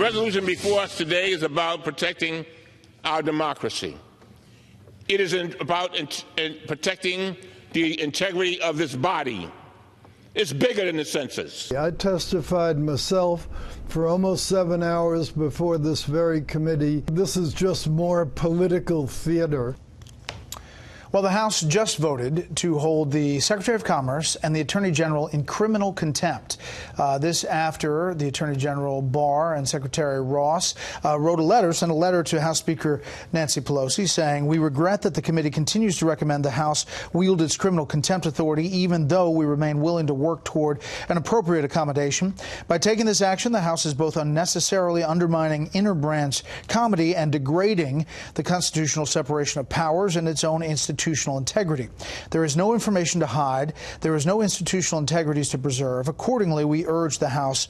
resolution before us today is about protecting our democracy. It is about protecting the integrity of this body. It's bigger than the census. I testified myself for almost 7 hours before this very committee. This is just more political theater. Well, the House just voted to hold the Secretary of Commerce and the Attorney General in criminal contempt. This after the Attorney General Barr and Secretary Ross sent a letter to House Speaker Nancy Pelosi saying, "We regret that the committee continues to recommend the House wield its criminal contempt authority, even though we remain willing to work toward an appropriate accommodation. By taking this action, the House is both unnecessarily undermining inter-branch comity and degrading the constitutional separation of powers and its own institutional integrity. There is no information to hide. There is no institutional integrities to preserve. Accordingly, we urge the House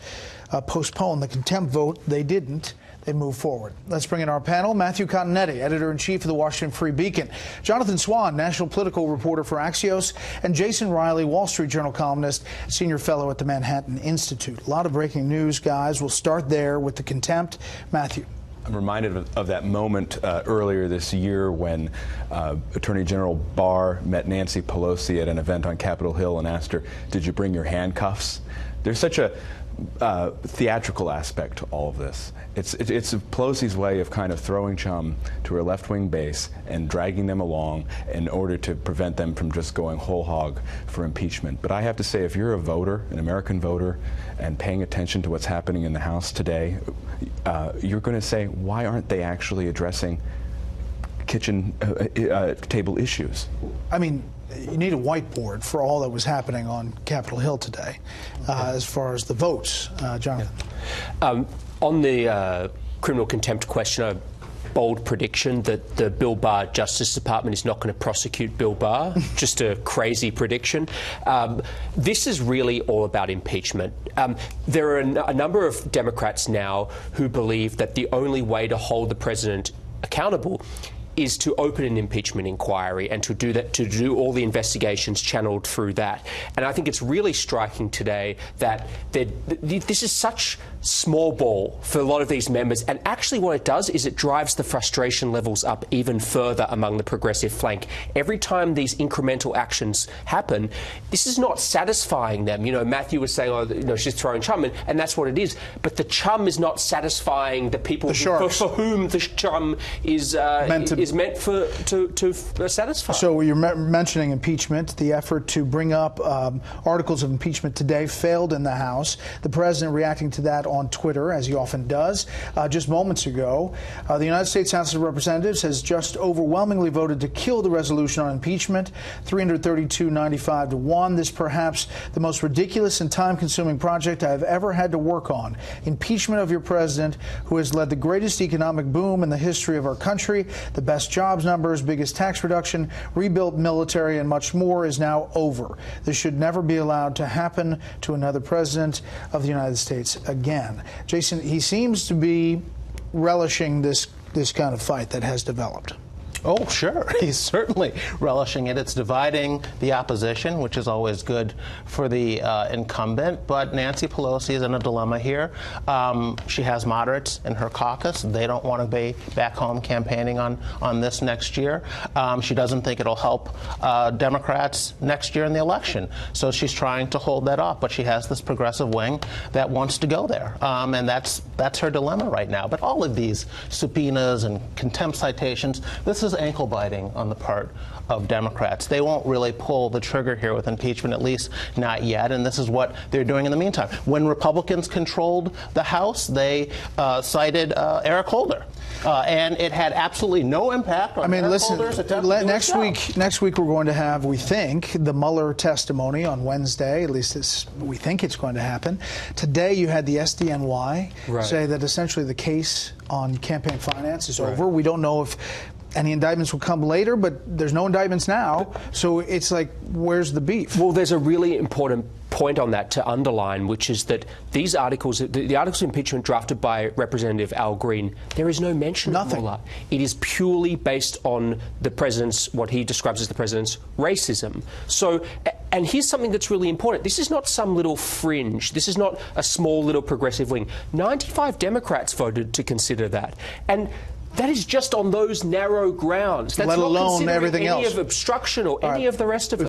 postpone the contempt vote." They didn't. They moved forward. Let's bring in our panel. Matthew Continetti, editor-in-chief of the Washington Free Beacon. Jonathan Swan, national political reporter for Axios. And Jason Riley, Wall Street Journal columnist, senior fellow at the Manhattan Institute. A lot of breaking news, guys. We'll start there with the contempt. Matthew. I'm reminded of that moment earlier this year when Attorney General Barr met Nancy Pelosi at an event on Capitol Hill and asked her, "Did you bring your handcuffs?" There's such a theatrical aspect to all of this. It's Pelosi's way of kind of throwing chum to her left-wing base and dragging them along in order to prevent them from just going whole hog for impeachment. But I have to say, if you're a voter, an American voter, and paying attention to what's happening in the House today, you're going to say, why aren't they actually addressing kitchen table issues? I mean, you need a whiteboard for all that was happening on Capitol Hill today, as far as the votes. Jonathan. Yeah. On the criminal contempt question, a bold prediction that the Bill Barr Justice Department is not going to prosecute Bill Barr. Just a crazy prediction. This is really all about impeachment. There are a number of Democrats now who believe that the only way to hold the president accountable is to open an impeachment inquiry and to do that, to do all the investigations channeled through that. And I think it's really striking today that this is such small ball for a lot of these members, and actually what it does is it drives the frustration levels up even further among the progressive flank. Every time these incremental actions happen, this is not satisfying them. You know, Matthew was saying, oh, you know, she's throwing chum, and that's what it is. But the chum is not satisfying the people for whom the chum is meant to satisfy. So you're mentioning impeachment. The effort to bring up articles of impeachment today failed in the House. The president reacting to that on Twitter, as he often does. Just moments ago, the United States House of Representatives has just overwhelmingly voted to kill the resolution on impeachment, 332-95 to 1. This perhaps the most ridiculous and time-consuming project I have ever had to work on. Impeachment of your president, who has led the greatest economic boom in the history of our country, the best jobs numbers, biggest tax reduction, rebuilt military, and much more, is now over. This should never be allowed to happen to another president of the United States again. Jason, he seems to be relishing this kind of fight that has developed. Oh, sure. He's certainly relishing it. It's dividing the opposition, which is always good for the incumbent. But Nancy Pelosi is in a dilemma here. She has moderates in her caucus. They don't want to be back home campaigning on this next year. She doesn't think it'll help Democrats next year in the election. So she's trying to hold that off. But she has this progressive wing that wants to go there. And that's her dilemma right now. But all of these subpoenas and contempt citations, this is ankle biting on the part of Democrats. They won't really pull the trigger here with impeachment, at least not yet, and this is what they're doing in the meantime. When Republicans controlled the House, they cited Eric Holder. And it had absolutely no impact on Eric Holder's attempt to do next week we're going to have, we think, the Mueller testimony on Wednesday. At least we think it's going to happen. Today you had the SDNY say that essentially the case on campaign finance is over. We don't know if any indictments will come later, but there's no indictments now. So it's like, where's the beef? Well, there's a really important point on that to underline, which is that these articles, the articles of impeachment drafted by Representative Al Green, there is no mention of Mueller. It is purely based on the president's, what he describes as the president's racism. So, and here's something that's really important. This is not some little fringe. This is not a small little progressive wing. 95 Democrats voted to consider that. And that is just on those narrow grounds. That's let not alone considering everything any else of obstruction or any of the rest of it.